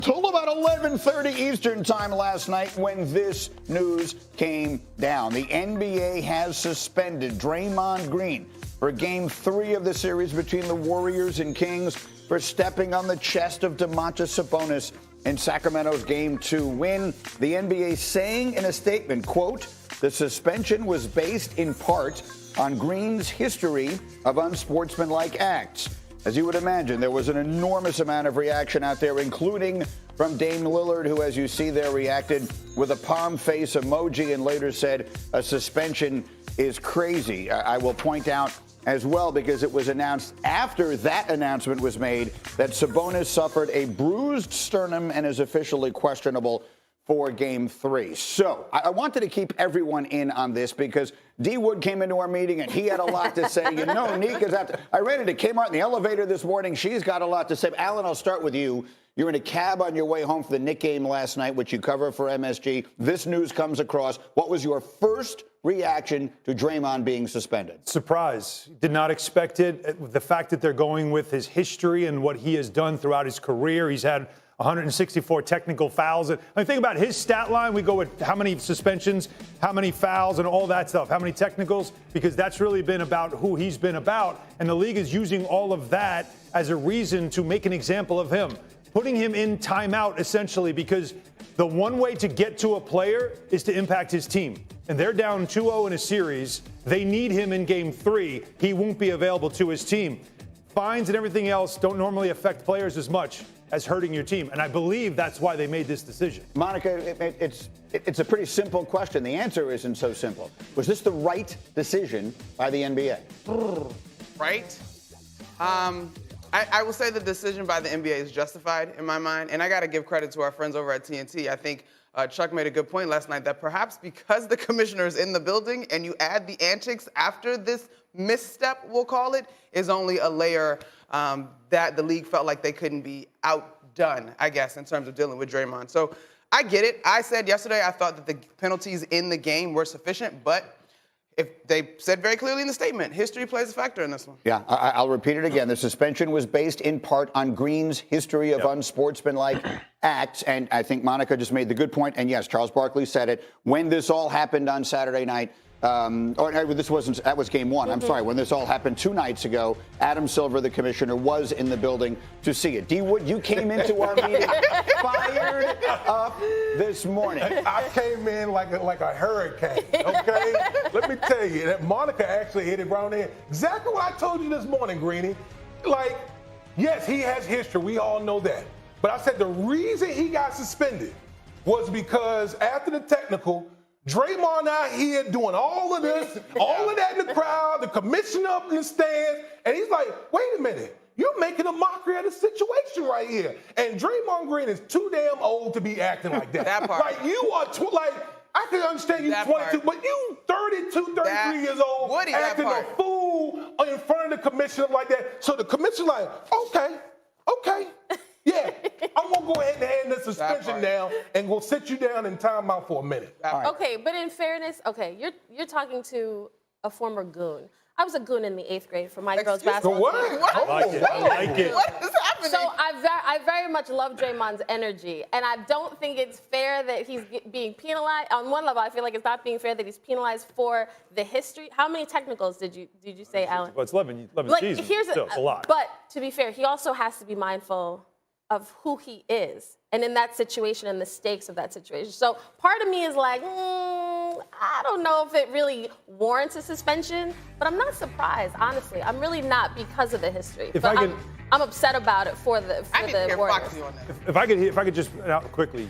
Till about 11:30 Eastern time last night when this news came down. The NBA has suspended Draymond Green for Game 3 of the series between the Warriors and Kings for stepping on the chest of Domantas Sabonis in Sacramento's Game 2 win. The NBA saying in a statement, quote, "The suspension was based in part on Green's history of unsportsmanlike acts." As you would imagine, there was an enormous amount of reaction out there, including from Dame Lillard, who, as you see there, reacted with a palm face emoji and later said a suspension is crazy. I will point out as well, because it was announced after that announcement was made, that Sabonis suffered a bruised sternum and is officially questionable for Game 3. So I wanted to keep everyone in on this because D. Wood came into our meeting and he had a lot to say. You know, Nika's out. I ran into Kmart in the elevator this morning. She's got a lot to say. Alan, I'll start with you. You're in a cab on your way home from the Knick game last night, which you cover for MSG. This news comes across. What was your first reaction to Draymond being suspended? Surprise. Did not expect it. The fact that they're going with his history and what he has done throughout his career. He's had 164 technical fouls. I mean, think about his stat line. We go with how many suspensions, how many fouls, and all that stuff, how many technicals, because that's really been about who he's been about. And the league is using all of that as a reason to make an example of him, putting him in timeout essentially, because the one way to get to a player is to impact his team. And they're down 2-0 in a series. They need him in Game 3. He won't be available to his team. Fines and everything else don't normally affect players as much as hurting your team. And I believe that's why they made this decision. Monica, it's a pretty simple question. The answer isn't so simple. Was this the right decision by the NBA? Right? I will say the decision by the NBA is justified in my mind. And I got to give credit to our friends over at TNT. I think Chuck made a good point last night that perhaps because the commissioner is in the building and you add the antics after this misstep, we'll call it, is only a layer that the league felt like they couldn't be outdone, I guess, in terms of dealing with Draymond. So I get it. I said yesterday I thought that the penalties in the game were sufficient, but if they said very clearly in the statement, history plays a factor in this one. Yeah, I'll repeat it again. The suspension was based in part on Green's history of unsportsmanlike acts. And I think Monica just made the good point. And yes, Charles Barkley said it. When this all happened on Saturday night, that was Game 1. I'm sorry. When this all happened 2 nights ago, Adam Silver, the commissioner, was in the building to see it. D. Wood, you came into our meeting fired up this morning. I came in like a hurricane, okay? Let me tell you, that Monica actually hit it right on the head. Exactly what I told you this morning, Greeny. Like, yes, he has history. We all know that. But I said the reason he got suspended was because after the technical, Draymond out here doing all of this, all of that in the crowd, the commissioner up in the stands, and he's like, wait a minute, you're making a mockery of the situation right here. And Draymond Green is too damn old to be acting like that. That part. Like, you are, I can understand you 22, but you 32, 33 years old, Woody, acting a fool in front of the commissioner like that. So the commissioner like, okay. Yeah, I'm going to go ahead and hand the suspension down and we'll sit you down in timeout for a minute. Right. Okay, but in fairness, you're talking to a former goon. I was a goon in the 8th grade for my girls' basketball team. I like it. What is happening? So I very much love Draymond's energy, and I don't think it's fair that he's being penalized. On one level, I feel like it's not being fair that he's penalized for the history. How many technicals did you say, Alan? Well, it's 11 seasons. Still, it's a lot. But to be fair, he also has to be mindful of who he is and in that situation and the stakes of that situation. So part of me is like, I don't know if it really warrants a suspension, but I'm not surprised, honestly. I'm really not because of the history. I'm upset about it for the Warriors. If I could just out quickly,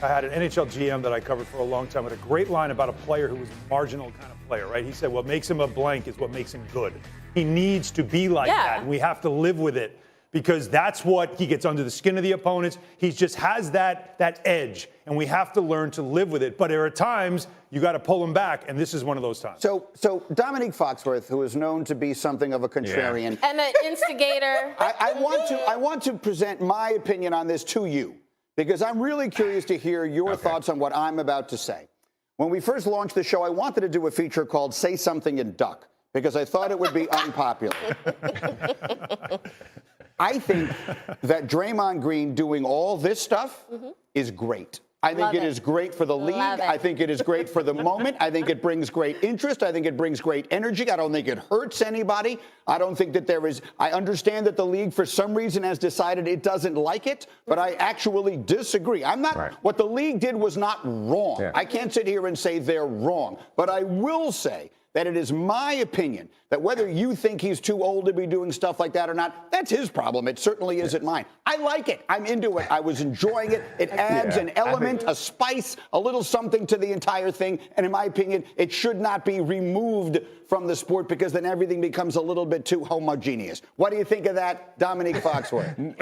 I had an NHL GM that I covered for a long time with a great line about a player who was a marginal kind of player, right? He said, what makes him a blank is what makes him good. He needs to be like that, and we have to live with it, because that's what he gets under the skin of the opponents. He just has that edge, and we have to learn to live with it. But there are times you got to pull him back, and this is one of those times. So Dominique Foxworth, who is known to be something of a contrarian and an instigator, I want to present my opinion on this to you, because I'm really curious to hear your thoughts on what I'm about to say. When we first launched the show, I wanted to do a feature called "Say Something and Duck," because I thought it would be unpopular. I think that Draymond Green doing all this stuff is great. I think it is great for the league. I think it is great for the moment. I think it brings great interest. I think it brings great energy. I don't think it hurts anybody. I don't think that there is. I understand that the league, for some reason, has decided it doesn't like it, but I actually disagree. I'm not. Right. What the league did was not wrong. Yeah. I can't sit here and say they're wrong, but I will say that it is my opinion that whether you think he's too old to be doing stuff like that or not, that's his problem. It certainly isn't mine. I like it. I'm into it. I was enjoying it. It adds an element, a spice, a little something to the entire thing. And in my opinion, it should not be removed from the sport because then everything becomes a little bit too homogeneous. What do you think of that, Dominique Foxworth?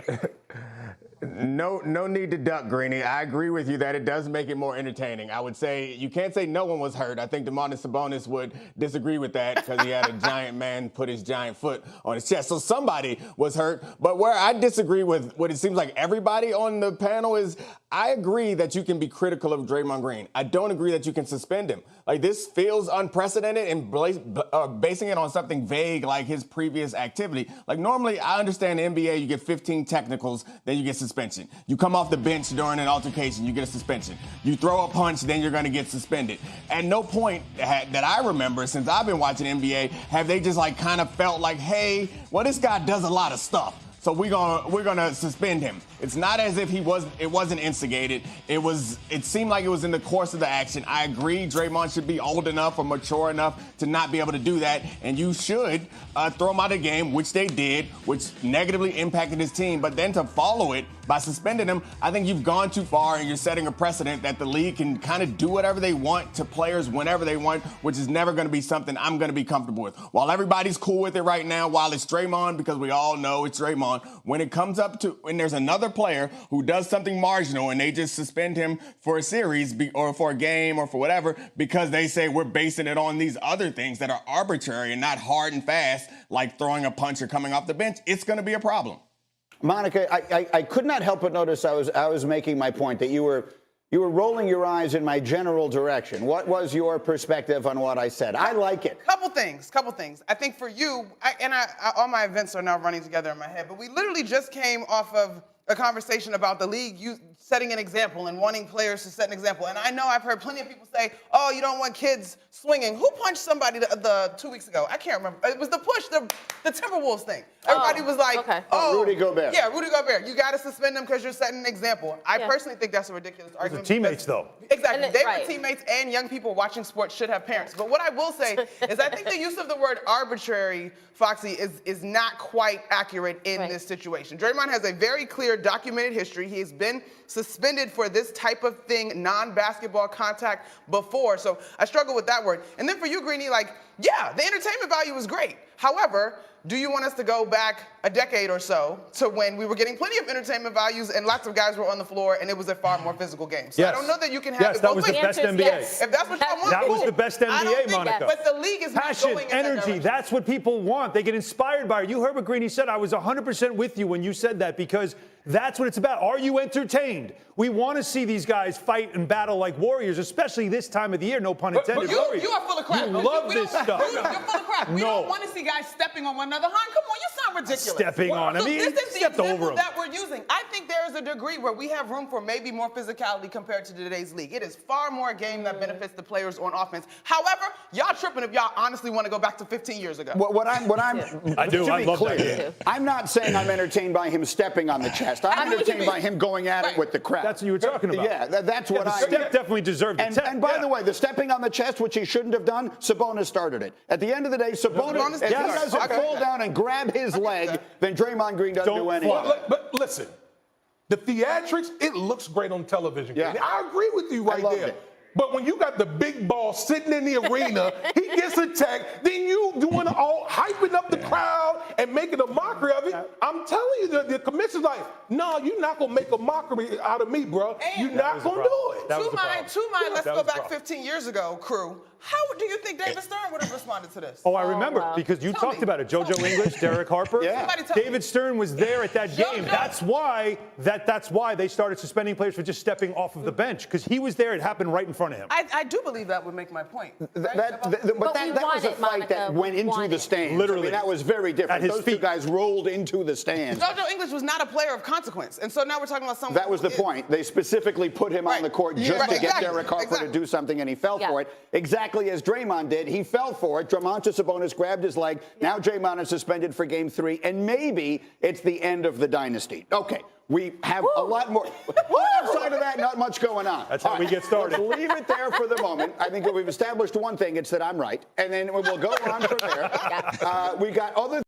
No need to duck, Greeny. I agree with you that it does make it more entertaining. I would say you can't say no one was hurt. I think Domantas Sabonis would disagree with that because he had a giant man put his giant foot on his chest. So somebody was hurt. But where I disagree with what it seems like everybody on the panel is, I agree that you can be critical of Draymond Green. I don't agree that you can suspend him. Like, this feels unprecedented and basing it on something vague like his previous activity. Like, normally, I understand the NBA, you get 15 technicals, then you get suspension. You come off the bench during an altercation, you get a suspension. You throw a punch, then you're going to get suspended. At no point that I remember since I've been watching NBA have they just like kind of felt like, hey, well, this guy does a lot of stuff, so we're gonna suspend him. It's not as if it wasn't instigated. It seemed like it was in the course of the action. I agree Draymond should be old enough or mature enough to not be able to do that, and you should throw him out of the game, which they did, which negatively impacted his team. But then to follow it by suspending him, I think you've gone too far and you're setting a precedent that the league can kind of do whatever they want to players whenever they want, which is never going to be something I'm going to be comfortable with. While everybody's cool with it right now, while it's Draymond, because we all know it's Draymond, when it comes up to, when there's another player who does something marginal and they just suspend him for a series or for a game or for whatever because they say we're basing it on these other things that are arbitrary and not hard and fast, like throwing a punch or coming off the bench, it's going to be a problem. Monica, I could not help but notice I was making my point that you were rolling your eyes in my general direction. What was your perspective on what I said? I like it. Couple things. I think for you, all my events are now running together in my head, but we literally just came off of a conversation about the league setting an example and wanting players to set an example. And I know I've heard plenty of people say, oh, you don't want kids swinging. Who punched somebody the 2 weeks ago? I can't remember. It was the push, the Timberwolves thing. Everybody was like, Rudy Gobert. Yeah, Rudy Gobert. You got to suspend him because you're setting an example. I personally think that's a ridiculous argument. Teammates, though. Exactly. They were teammates, and young people watching sports should have parents. But what I will say is I think the use of the word arbitrary, Foxy, is not quite accurate in this situation. Draymond has a very clear documented history. He has been suspended for this type of thing, non-basketball contact, before. So I struggle with that word. And then for you, Greeny, like, yeah, the entertainment value is great. However, do you want us to go back a decade or so to when we were getting plenty of entertainment values and lots of guys were on the floor and it was a far more physical game? So I don't know that you can have it both ways. Yes, that was the best NBA. Yes. If that's what y'all want, that was the best NBA, Monica. But the league is passion, not going in that energy, direction. that's what people want. They get inspired by it. You heard what Greeny said. I was 100% with you when you said that because that's what it's about. Are you entertained? We want to see these guys fight and battle like warriors, especially this time of the year, no pun intended. You are full of crap. You love this stuff. You're full of crap. We don't want to see guys stepping on one another. Hon, come on, you sound ridiculous. Stepping on him. This is the example that we're using. I think there is a degree where we have room for maybe more physicality compared to today's league. It is far more a game that benefits the players on offense. However, y'all tripping if y'all honestly want to go back to 15 years ago. I do. I love that. I'm not saying I'm entertained by him stepping on the chest. I'm entertained by him going at it with the crowd. That's what you were talking about. Yeah, that's what the step definitely deserved it. And by the way, the stepping on the chest, which he shouldn't have done, Sabonis started it. At the end of the day, Sabonis, if he doesn't fall down and grab his leg, then Draymond Green doesn't do anything. But listen, the theatrics, it looks great on television. Yeah. I agree with you right there. It. But when you got the big ball sitting in the arena, he gets attacked, then you doing all hyping up the crowd and making a mockery of it. I'm telling you, the commissioner's like, no, you're not gonna make a mockery out of me, bro. You're not gonna do it. To my let's go back 15 years ago, crew. How do you think David Stern would have responded to this? Oh, I remember wow. because you Tell talked me. about it. JoJo English, Derek Harper. Yeah. Somebody tell me. David Stern was there at that game. That's why they started suspending players for just stepping off of the bench because he was there. It happened right in front of him. I do believe that would make my point. But we that was a won it, fight that Monica. went We into won the it. stands. Literally. I mean, that was very different. At his Those two feet. guys rolled into the stands. JoJo English was not a player of consequence. And so now we're talking about someone. That was the who is. point. They specifically put him on Right. the court Yeah, just right. to get Exactly. Derek Harper Exactly. to do something, and he fell for it. Exactly as Draymond did. He fell for it. Dramontis Sabonis grabbed his leg. Now Draymond is suspended for Game 3, and maybe it's the end of the dynasty. Okay, we have a lot more. Outside of that, not much going on. That's how we get started. Let's leave it there for the moment. I think that we've established one thing. It's that I'm right, and then we'll go on from there. We got other